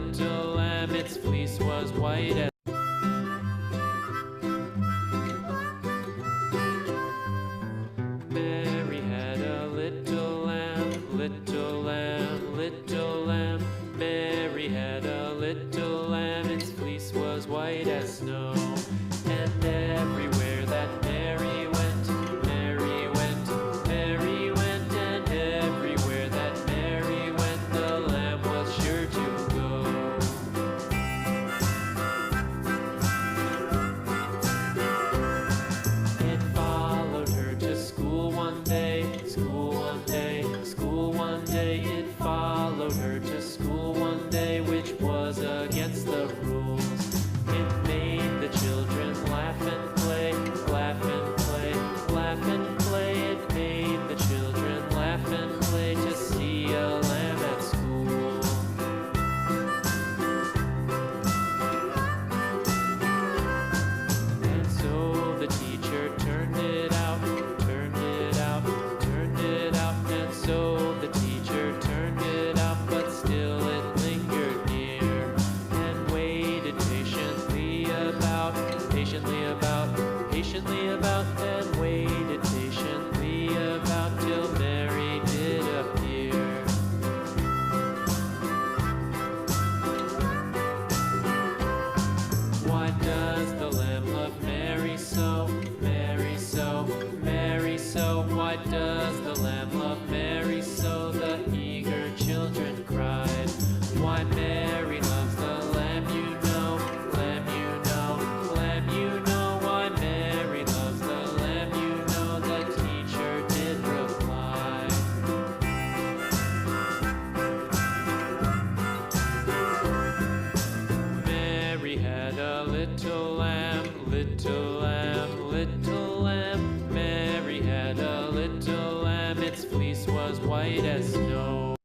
little lamb, its fleece was white as Mary had a little lamb, little lamb, little lamb. Mary had a little lamb, its fleece was white as snow. And everywhere that Mary went, Mary went, Mary went, and everywhere that Mary went, the lamb was sure to go. It followed her to school one day, school one day, school one day. It followed her to school one day, which was against the rules. It made the children laugh and play, laugh and play, laugh and play. It made the children laugh and play to see a lamb at school. And so the teacher turned it out, turned it out, turned it out. And so the teacher turned it out, but still it lingered near and waited patiently about, patiently about, patiently about, and waited patiently about till Mary did appear. Why does the lamb love Mary so, Mary so, Mary so? Why does the lamb love Mary so? The eager children cried. Why Mary loves the lamb, you know, lamb, you know, lamb, you know. Why Mary loves the lamb, you know, the teacher did reply. Mary had a little lamb, little lamb, little lamb. Mary had a little lamb, its fleece was white as snow.